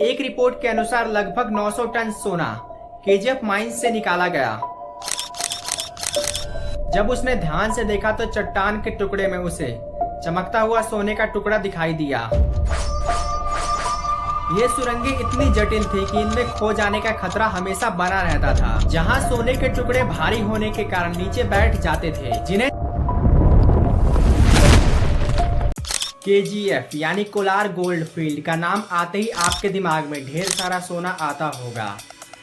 एक रिपोर्ट के अनुसार लगभग 900 टन सोना केजीएफ माइंस से निकाला गया। जब उसने ध्यान से देखा तो चट्टान के टुकड़े में उसे चमकता हुआ सोने का टुकड़ा दिखाई दिया। ये सुरंगें इतनी जटिल थी कि इनमें खो जाने का खतरा हमेशा बना रहता था। जहां सोने के टुकड़े भारी होने के कारण नीचे बैठ जाते थे, जिन्हें केजीएफ यानी कोलार गोल्ड फील्ड का नाम आते ही आपके दिमाग में ढेर सारा सोना आता होगा।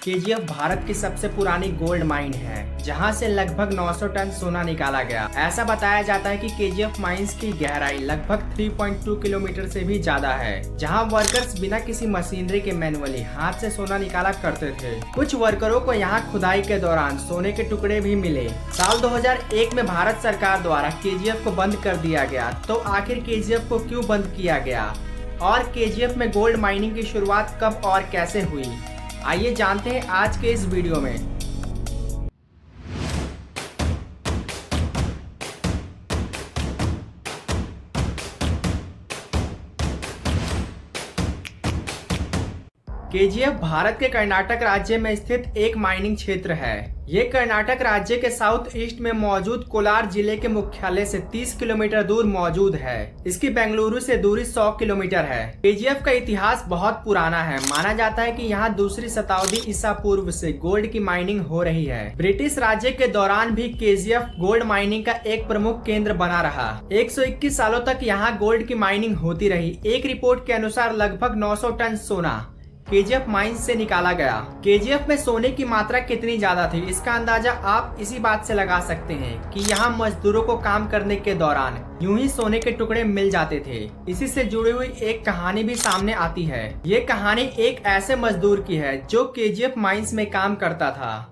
केजीएफ भारत की सबसे पुरानी गोल्ड माइन है, जहां से लगभग 900 टन सोना निकाला गया। ऐसा बताया जाता है कि केजीएफ माइंस की गहराई लगभग 3.2 किलोमीटर से भी ज्यादा है, जहां वर्कर्स बिना किसी मशीनरी के मैनुअली हाथ से सोना निकाला करते थे। कुछ वर्करों को यहां खुदाई के दौरान सोने के टुकड़े भी मिले। साल 2001 में भारत सरकार द्वारा केजीएफ को बंद कर दिया गया। तो आखिर केजीएफ को क्यों बंद किया गया और केजीएफ में गोल्ड माइनिंग की शुरुआत कब और कैसे हुई, आइए जानते हैं आज के इस वीडियो में। केजीएफ भारत के कर्नाटक राज्य में स्थित एक माइनिंग क्षेत्र है। ये कर्नाटक राज्य के साउथ ईस्ट में मौजूद कोलार जिले के मुख्यालय से 30 किलोमीटर दूर मौजूद है। इसकी बेंगलुरु से दूरी 100 किलोमीटर है। केजीएफ का इतिहास बहुत पुराना है। माना जाता है कि यहाँ दूसरी शताब्दी ईसा पूर्व से गोल्ड की माइनिंग हो रही है। ब्रिटिश राज्य के दौरान भी केजीएफ गोल्ड माइनिंग का एक प्रमुख केंद्र बना रहा। 121 सालों तक यहाँ गोल्ड की माइनिंग होती रही। एक रिपोर्ट के अनुसार लगभग 900 टन सोना केजीएफ माइंस से निकाला गया। केजीएफ में सोने की मात्रा कितनी ज्यादा थी, इसका अंदाजा आप इसी बात से लगा सकते हैं कि यहाँ मजदूरों को काम करने के दौरान यूं ही सोने के टुकड़े मिल जाते थे। इसी से जुड़ी हुई एक कहानी भी सामने आती है। ये कहानी एक ऐसे मजदूर की है जो केजीएफ माइंस में काम करता था।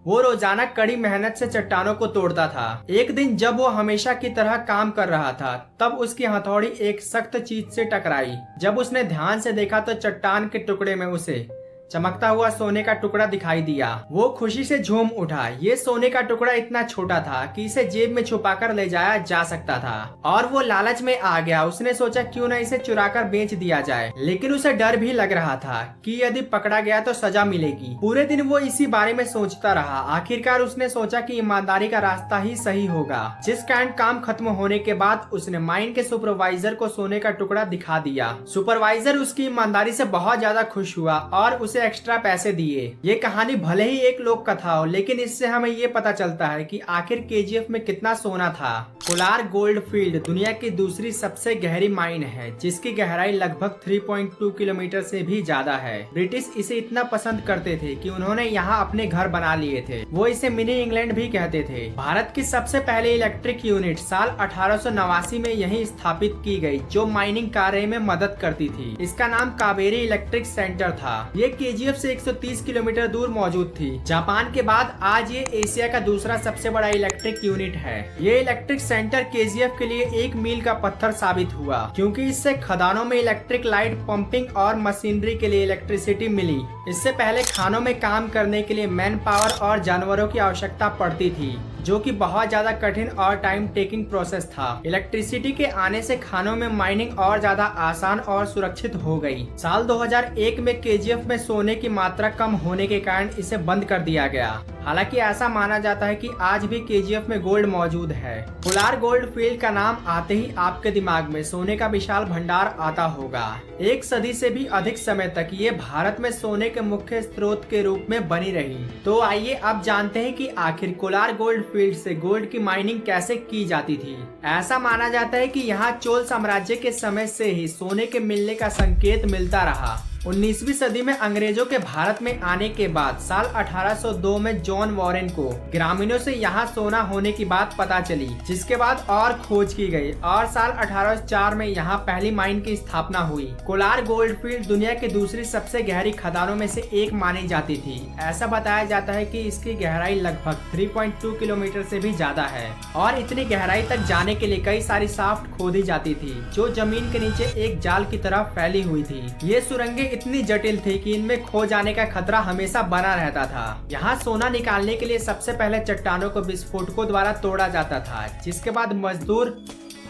वो रोजाना कड़ी मेहनत से चट्टानों को तोड़ता था। एक दिन जब वो हमेशा की तरह काम कर रहा था, तब उसकी हथौड़ी एक सख्त चीज से टकराई। जब उसने ध्यान से देखा तो चट्टान के टुकड़े में उसे चमकता हुआ सोने का टुकड़ा दिखाई दिया। वो खुशी से झूम उठा। ये सोने का टुकड़ा इतना छोटा था कि इसे जेब में छुपाकर ले जाया जा सकता था और वो लालच में आ गया। उसने सोचा क्यों न इसे चुराकर बेच दिया जाए, लेकिन उसे डर भी लग रहा था कि यदि पकड़ा गया तो सजा मिलेगी। पूरे दिन वो इसी बारे में सोचता रहा। आखिरकार उसने सोचा कि ईमानदारी का रास्ता ही सही होगा। जिस कारण काम खत्म होने के बाद उसने माइन के सुपरवाइजर को सोने का टुकड़ा दिखा दिया। सुपरवाइजर उसकी ईमानदारी से बहुत ज्यादा खुश हुआ और उसे एक्स्ट्रा पैसे दिए। ये कहानी भले ही एक लोक कथा हो, लेकिन इससे हमें ये पता चलता है कि आखिर केजीएफ में कितना सोना था। कोलार गोल्ड फील्ड दुनिया की दूसरी सबसे गहरी माइन है, जिसकी गहराई लगभग 3.2 किलोमीटर से भी ज्यादा है। ब्रिटिश इसे इतना पसंद करते थे कि उन्होंने यहाँ अपने घर बना लिए थे। वो इसे मिनी इंग्लैंड भी कहते थे। भारत की सबसे पहले इलेक्ट्रिक यूनिट साल 1889 में यही स्थापित की गई, जो माइनिंग कार्य में मदद करती थी। इसका नाम कावेरी इलेक्ट्रिक सेंटर था। ये केजीएफ से 130 किलोमीटर दूर मौजूद थी। जापान के बाद आज ये एशिया का दूसरा सबसे बड़ा इलेक्ट्रिक यूनिट है। ये इलेक्ट्रिक सेंटर केजीएफ के लिए एक मील का पत्थर साबित हुआ, क्योंकि इससे खदानों में इलेक्ट्रिक लाइट पंपिंग और मशीनरी के लिए इलेक्ट्रिसिटी मिली। इससे पहले खानों में काम करने के लिए मैन पावर और जानवरों की आवश्यकता पड़ती थी, जो कि बहुत ज्यादा कठिन और टाइम टेकिंग प्रोसेस था। इलेक्ट्रिसिटी के आने से खानों में माइनिंग और ज्यादा आसान और सुरक्षित हो गई। साल 2001 में केजीएफ में सोने की मात्रा कम होने के कारण इसे बंद कर दिया गया। हालांकि ऐसा माना जाता है कि आज भी केजीएफ में गोल्ड मौजूद है। कोलार गोल्ड फील्ड का नाम आते ही आपके दिमाग में सोने का विशाल भंडार आता होगा। एक सदी से भी अधिक समय तक ये भारत में सोने के मुख्य स्रोत के रूप में बनी रही। तो आइए अब जानते हैं कि आखिर कोलार गोल्ड फील्ड से गोल्ड की माइनिंग कैसे की जाती थी। ऐसा माना जाता है कि यहाँ चोल साम्राज्य के समय से ही सोने के मिलने का संकेत मिलता रहा। 19वीं सदी में अंग्रेजों के भारत में आने के बाद साल 1802 में जॉन वॉरेन को ग्रामीणों से यहाँ सोना होने की बात पता चली, जिसके बाद और खोज की गई और साल 1804 में यहाँ पहली माइन की स्थापना हुई। कोलार गोल्ड फील्ड दुनिया की दूसरी सबसे गहरी खदानों में से एक मानी जाती थी। ऐसा बताया जाता है कि इसकी गहराई लगभग 3.2 किलोमीटर से भी ज्यादा है और इतनी गहराई तक जाने के लिए कई सारी शाफ्ट खोदी जाती थी, जो जमीन के नीचे एक जाल की तरह फैली हुई थी। ये सुरंगें इतनी जटिल थी कि इनमें खो जाने का खतरा हमेशा बना रहता था। यहाँ सोना निकालने के लिए सबसे पहले चट्टानों को विस्फोटकों द्वारा तोड़ा जाता था, जिसके बाद मजदूर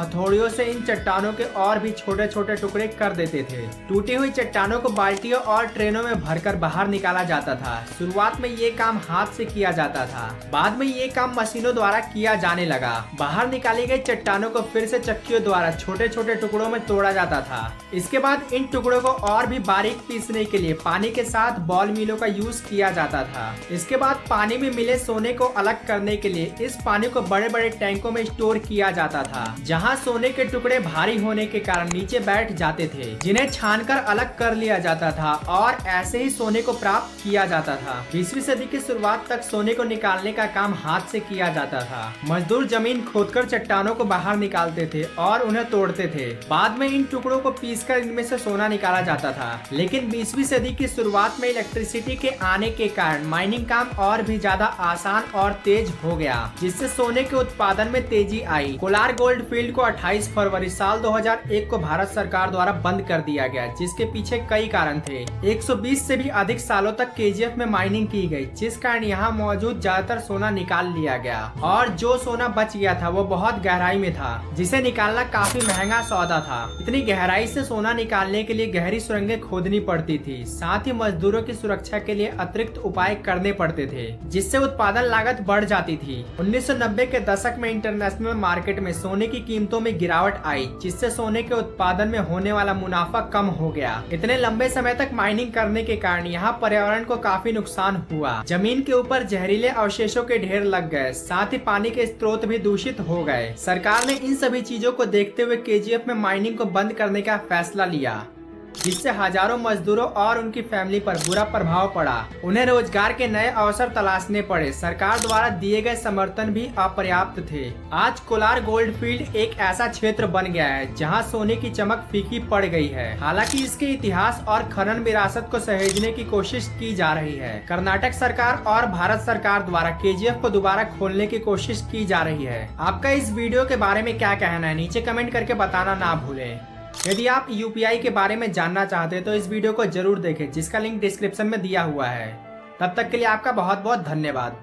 हथौड़ियों से इन चट्टानों के और भी छोटे छोटे टुकड़े कर देते थे। टूटी हुई चट्टानों को बाल्टियों और ट्रेनों में भरकर बाहर निकाला जाता था। शुरुआत में ये काम हाथ से किया जाता था, बाद में ये काम मशीनों द्वारा किया जाने लगा। बाहर निकाली गई चट्टानों को फिर से चक्कियों द्वारा छोटे छोटे टुकड़ों में तोड़ा जाता था। इसके बाद इन टुकड़ों को और भी बारीक पीसने के लिए पानी के साथ बॉल मिलों का यूज किया जाता था। इसके बाद पानी में मिले सोने को अलग करने के लिए इस पानी को बड़े बड़े टैंकों में स्टोर किया जाता था, जहां सोने के टुकड़े भारी होने के कारण नीचे बैठ जाते थे, जिन्हें छानकर अलग कर लिया जाता था और ऐसे ही सोने को प्राप्त किया जाता था। 20वीं सदी की शुरुआत तक सोने को निकालने का काम हाथ से किया जाता था। मजदूर जमीन खोदकर चट्टानों को बाहर निकालते थे और उन्हें तोड़ते थे। बाद में इन टुकड़ों को पीसकर इनमें से सोना निकाला जाता था। लेकिन 20वीं सदी की शुरुआत में इलेक्ट्रिसिटी के आने के कारण माइनिंग काम और भी ज्यादा आसान और तेज हो गया, जिससे सोने के उत्पादन में तेजी आई। कोलार गोल्ड फील्ड को 28 फरवरी साल 2001 को भारत सरकार द्वारा बंद कर दिया गया, जिसके पीछे कई कारण थे। 120 से भी अधिक सालों तक केजीएफ में माइनिंग की गई, जिस कारण यहाँ मौजूद ज्यादातर सोना निकाल लिया गया और जो सोना बच गया था वो बहुत गहराई में था, जिसे निकालना काफी महंगा सौदा था। इतनी गहराई से सोना निकालने के लिए गहरी सुरंगें खोदनी पड़ती थी। साथ ही मजदूरों की सुरक्षा के लिए अतिरिक्त उपाय करने पड़ते थे, जिससे उत्पादन लागत बढ़ जाती थी। 1990 के दशक में इंटरनेशनल मार्केट में सोने की कीमतों में गिरावट आई, जिससे सोने के उत्पादन में होने वाला मुनाफा कम हो गया। इतने लंबे समय तक माइनिंग करने के कारण यहाँ पर्यावरण को काफी नुकसान हुआ। जमीन के ऊपर जहरीले अवशेषों के ढेर लग गए, साथ ही पानी के स्रोत भी दूषित हो गए। सरकार ने इन सभी चीजों को देखते हुए केजीएफ में माइनिंग को बंद करने का फैसला लिया, जिससे हजारों मजदूरों और उनकी फैमिली पर बुरा प्रभाव पड़ा। उन्हें रोजगार के नए अवसर तलाशने पड़े। सरकार द्वारा दिए गए समर्थन भी अपर्याप्त थे। आज कोलार गोल्ड फील्ड एक ऐसा क्षेत्र बन गया है जहां सोने की चमक फीकी पड़ गई है। हालांकि इसके इतिहास और खनन विरासत को सहेजने की कोशिश की जा रही है। कर्नाटक सरकार और भारत सरकार द्वारा केजीएफ को दोबारा खोलने की कोशिश की जा रही है। आपका इस वीडियो के बारे में क्या कहना है, नीचे कमेंट करके बताना ना भूलें। यदि आप यूपीआई के बारे में जानना चाहते हैं तो इस वीडियो को जरूर देखें, जिसका लिंक डिस्क्रिप्शन में दिया हुआ है। तब तक के लिए आपका बहुत बहुत धन्यवाद।